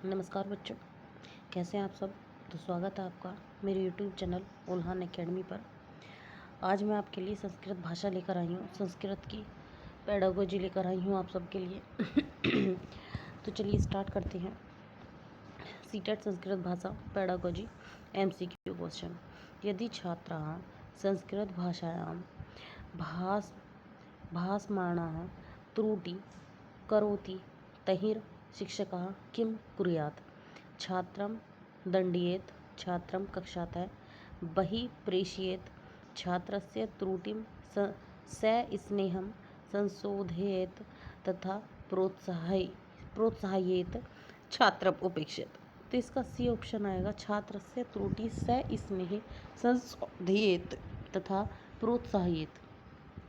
नमस्कार बच्चों, कैसे हैं आप सब। तो स्वागत है आपका मेरे YouTube चैनल उल्हान एकेडमी पर। आज मैं आपके लिए संस्कृत भाषा लेकर आई हूँ, संस्कृत की पेडागोजी लेकर आई हूँ आप सबके लिए। तो चलिए स्टार्ट करते हैं। सीटेट संस्कृत भाषा पेडागोजी MCQ क्वेश्चन। यदि छात्राः संस्कृत भाषायां भासमानाः त्रुटि करोति तर्हि शिक्षकः किं कुर्यात्। छात्रं दण्डयेत्, छात्रं कक्षातः बहिः प्रेषयेत्, छात्रस्य त्रुटिं सस्नेहं संशोधयेत् तथा प्रोत्साहयेत्, छात्रम् उपेक्षेत्। तो इसका सी ऑप्शन आएगा, छात्रस्य त्रुटि सस्नेह संशोधयेत् तथा प्रोत्साहयेत्।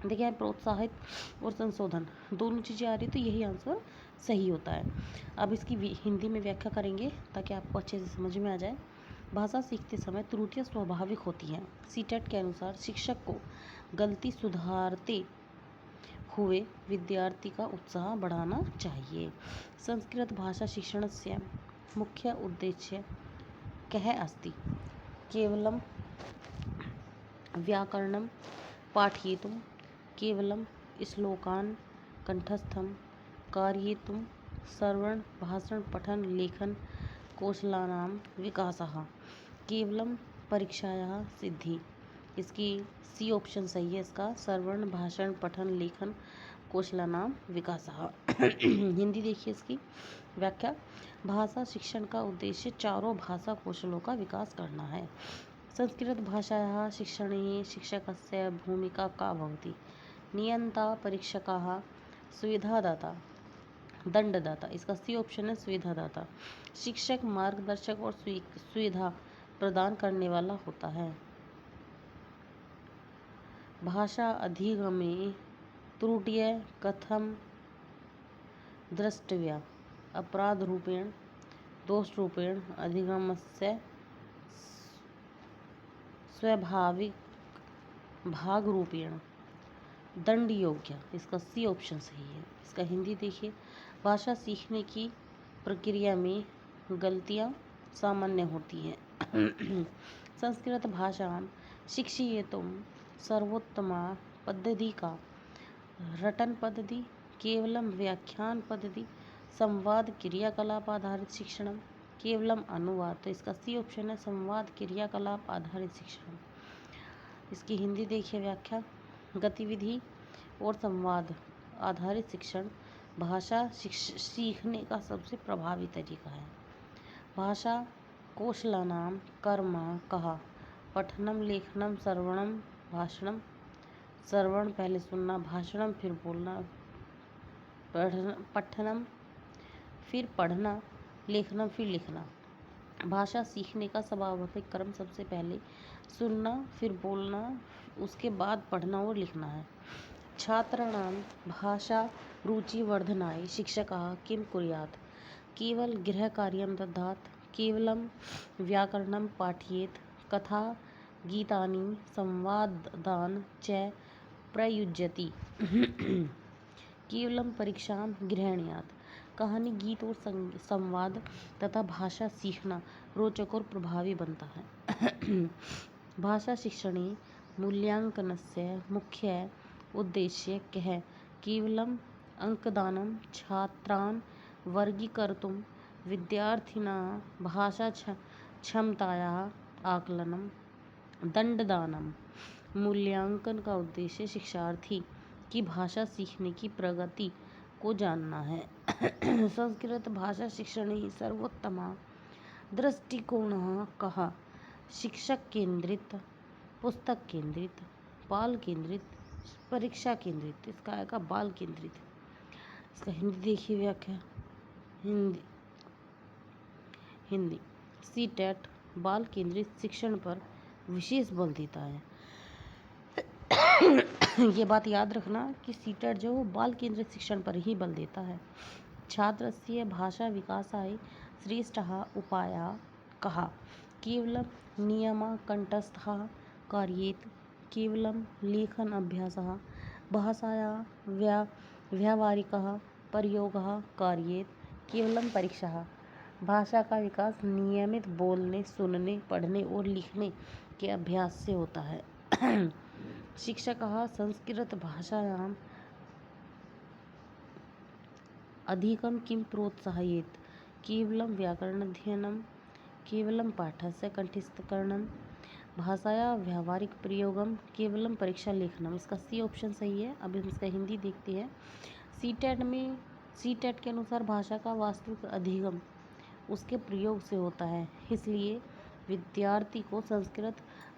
देखिए प्रोत्साहित और संशोधन दोनों चीज़ें आ रही, तो यही आंसर सही होता है। अब इसकी हिंदी में व्याख्या करेंगे ताकि आपको अच्छे से समझ में आ जाए। भाषा सीखते समय त्रुटियां स्वाभाविक होती हैं। सीटेट के अनुसार शिक्षक को गलती सुधारते हुए विद्यार्थी का उत्साह बढ़ाना चाहिए। संस्कृत भाषा शिक्षणस्य मुख्य उद्देश्य कः अस्ति। केवलं व्याकरणं पाठयितुं, केवलं श्लोकान् कंठस्थं कारयितुं, श्रवण भाषण पठन लेखन कौशलानां विकासः, केवलं परीक्षायाः सिद्धि। इसकी सी ऑप्शन सही है इसका, श्रवण भाषण पठन लेखन कौशलानां विकासः। हिंदी देखिए इसकी व्याख्या। भाषा शिक्षण का उद्देश्य चारों भाषा कौशलों का विकास करना है। संस्कृत भाषायाः शिक्षणे शिक्षकस्य भूमिका का भवति। नियंता, परीक्षकाः, सुविधादाता, दंडदाता। इसका सी ऑप्शन है सुविधादाता। शिक्षक मार्गदर्शक और सुविधा प्रदान करने वाला होता है। भाषा अधिगमे त्रुटियः कथं द्रष्टव्या। अपराध रूपेण, दोष रूपेण, अधिगमस्य स्वाभाविक भाग रूपेण, दंड योग्य। इसका सी ऑप्शन सही है। इसका हिंदी देखिए। भाषा सीखने की प्रक्रिया में गलतियाँ सामान्य होती हैं। संस्कृत भाषां शिक्षयितुं सर्वोत्तमा पद्धति का रटन पद्धति, केवलम व्याख्यान पद्धति, संवाद क्रियाकलाप आधारित शिक्षण, केवलम अनुवाद। तो इसका सी ऑप्शन है संवाद क्रियाकलाप आधारित शिक्षण। इसकी हिंदी देखिए व्याख्या। गतिविधि और संवाद आधारित शिक्षण भाषा सीखने का सबसे प्रभावी तरीका है। भाषा कौशलानां कर्म कहा। पठनम लेखनम श्रवणम भाषणम। श्रवण पहले सुनना, भाषणम फिर बोलना, पठनम फिर पढ़ना, लेखनम फिर लिखना। भाषा सीखने का स्वाभाविक क्रम सबसे पहले सुनना, फिर बोलना, उसके बाद पढ़ना और लिखना है। छात्राणां भाषा रुचिवर्धनाय शिक्षकः किं कुर्यात्। केवल गृहकार्यं दद्यात्, केवलं व्याकरणं पाठयेत्, कथा गीतानि संवादान् च प्रयुज्यति, केवलं परीक्षां गृह्णात्। कहानी, गीत और संवाद तथा भाषा सीखना रोचक और प्रभावी बनता है। भाषा शिक्षणे मूल्यांकनस्य मुख्य उद्देश्य कः। केवलम् अंकदानं, छात्रान् वर्गीकर्तुं, विद्यार्थिनां भाषा क्षमतायाः आकलनं, दंडदानम। मूल्यांकन का उद्देश्य शिक्षार्थी की भाषा सीखने की प्रगति को जानना है। संस्कृत भाषा शिक्षणे सर्वोत्तमा दृष्टिकोणः कः। शिक्षक केंद्रित, पुस्तक केंद्रित, बाल केंद्रित, परीक्षा केंद्रित। इसका आएगा बाल केंद्रित। इसका हिंदी देखिए व्याख्या। हिंदी सीटेट बाल केंद्रित शिक्षण पर विशेष बल देता है। ये बात याद रखना कि सीटेट जो बाल केंद्रित शिक्षण पर ही बल देता है। छात्रस्य भाषा विकासाय श्रेष्ठः उपायः कः। केवलं नियमः कंठस्थः कारयेत्, केवलं लेखन अभ्यासः, भाषायाः व्यावहारिकः प्रयोगः कारयेत्, केवलं परीक्षाः। भाषा का विकास नियमित बोलने, सुनने, पढ़ने और लिखने के अभ्यास से होता है। शिक्षकः संस्कृत भाषायाम् अधिकं किं प्रोत्साहयेत्? केवलं व्याकरणाध्ययनं, केवलं पाठस्य कंठस्थीकरणं, भाषाया व्यावहारिक प्रयोगम, केवलम परीक्षा लेखनम। इसका सी ऑप्शन सही है। अब हम इसका हिंदी देखते हैं। सीटेट के अनुसार भाषा का वास्तविक अधिगम उसके प्रयोग से होता है, इसलिए विद्यार्थी को संस्कृत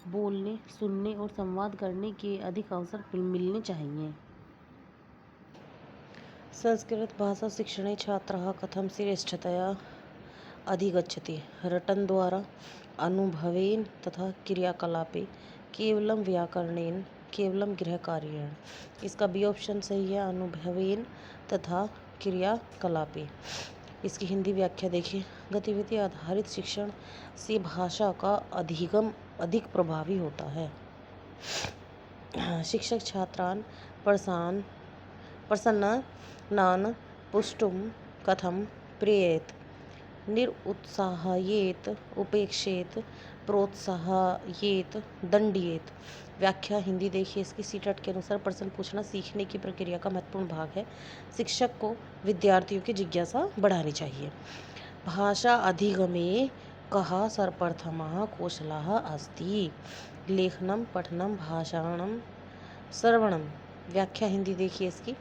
बोलने, सुनने और संवाद करने के अधिक अवसर मिलने चाहिए। संस्कृत भाषा शिक्षणे छात्रः कथं श्रेष्ठतया अधिगच्छति? रटन द्वारा, अनुभवेन तथा क्रियाकलापे, केवलम व्याकरणेन, केवलम गृहकार्येण। इसका बी ऑप्शन सही है, अनुभवेन तथा क्रियाकलापे। इसकी हिंदी व्याख्या देखिए। गतिविधि आधारित शिक्षण से भाषा का अधिगम अधिक प्रभावी होता है। शिक्षक छात्रान् प्रसन्नान् पुष्टुं कथं प्रेरयेत्? निरुत्साहयेत्, उपेक्षेत, प्रोत्साहयेत, दंडियेत। व्याख्या हिंदी देखिए इसकी। सीटेट के अनुसार प्रश्न पूछना सीखने की प्रक्रिया का महत्वपूर्ण भाग है। शिक्षक को विद्यार्थियों की जिज्ञासा बढ़ानी चाहिए। भाषा अधिगमे कः सर्वप्रथमः कौशलः अस्ति? लेखनम, पठनम, भाषणम, श्रवणम। व्याख्या हिंदी देखिए इसकी।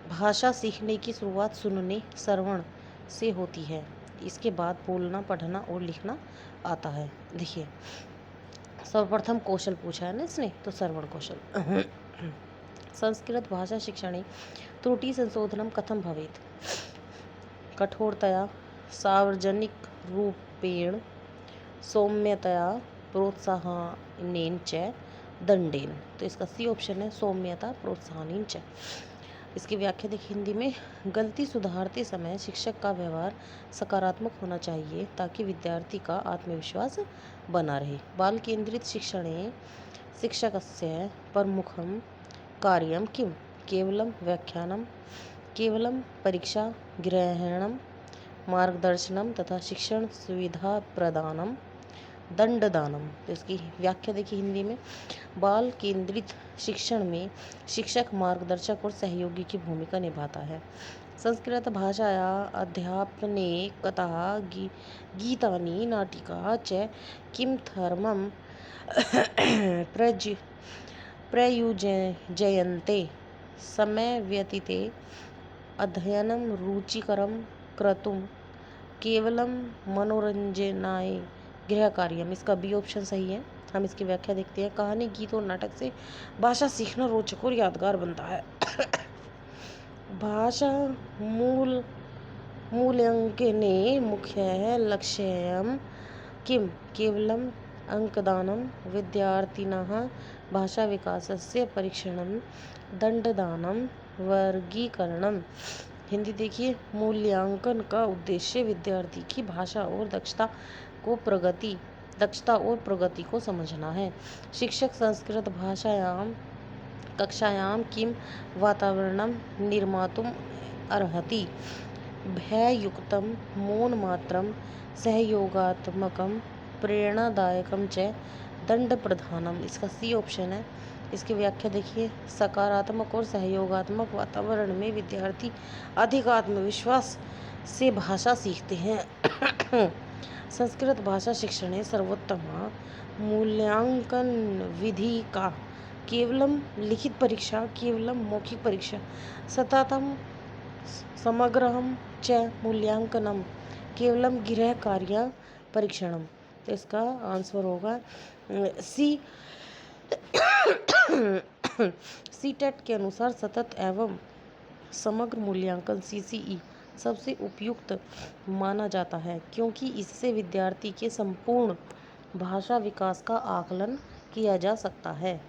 भाषा सीखने की शुरुआत सुनने, श्रवण से होती है। इसके बाद बोलना, पढ़ना और लिखना आता है। देखिए सर्वप्रथम कौशल पूछा है ना इसने, तो श्रवण कौशल। संस्कृत भाषा शिक्षणे त्रुटि संशोधनम कथम भवेत्? कठोरतया, सार्वजनिक रूपेण, सौम्यतया, प्रोत्साहनेन च, दंडेन। तो इसका सी ऑप्शन है, सौम्यता, प्रोत्साहनेन च। इसकी व्याख्या देखिए हिंदी में। गलती सुधारते समय शिक्षक का व्यवहार सकारात्मक होना चाहिए ताकि विद्यार्थी का आत्मविश्वास बना रहे। बाल केंद्रित शिक्षणे शिक्षकस्य प्रमुखं कार्यं किं? केवलं व्याख्यानं, केवलं परीक्षा ग्रहणं, मार्गदर्शनम तथा शिक्षण सुविधा प्रदानम, दंडदानम। तो इसकी व्याख्या देखिए हिंदी में। बाल केंद्रित शिक्षण में शिक्षक मार्गदर्शक और सहयोगी की भूमिका निभाता है। संस्कृत भाषाया अध्यापने कथाः, गीतानि, नाटिका च किं धर्मं प्रयुज्यन्ते? समयव्यतीते, अध्ययनं रुचिकरं कर्तुं, केवलं मनोरंजनाय, गृहकार्यम। इसका बी ऑप्शन सही है। हम इसकी व्याख्या देखते हैं। कहानी, गीत और नाटक से भाषा सीखना रोचक और यादगार बनता है। भाषा मूल्यांकने मुख्यः लक्ष्यं किं? केवलम् अंकदानं, विद्यार्थिनः भाषाविकासस्य परीक्षणं, दंडदानं, वर्गीकरणं। हिंदी देखिए। मूल्यांकन का उद्देश्य विद्यार्थी की भाषा और दक्षता और प्रगति को समझना है। शिक्षक संस्कृत भाषायां कक्षायां किं वातावरणं निर्मातुम् अर्हति? भययुक्तं, मौनमात्रं, सहयोगात्मकं, प्रेरणादायकं च, दंडप्रधानम। इसका सी ऑप्शन है। इसकी व्याख्या देखिए। सकारात्मक और सहयोगात्मक वातावरण में विद्यार्थी अधिक आत्मविश्वास से भाषा सीखते हैं। संस्कृत भाषा शिक्षणे सर्वोत्तम मूल्यांकन विधि का? केवलम लिखित परीक्षा, केवलम मौखिक परीक्षा, सततम समग्रम च मूल्यांकनम, केवलम गृह कार्य परीक्षणम। तो इसका आंसर होगा सी। सीटेट के अनुसार सतत एवं समग्र मूल्यांकन CCE सबसे उपयुक्त माना जाता है, क्योंकि इससे विद्यार्थी के संपूर्ण भाषा विकास का आकलन किया जा सकता है।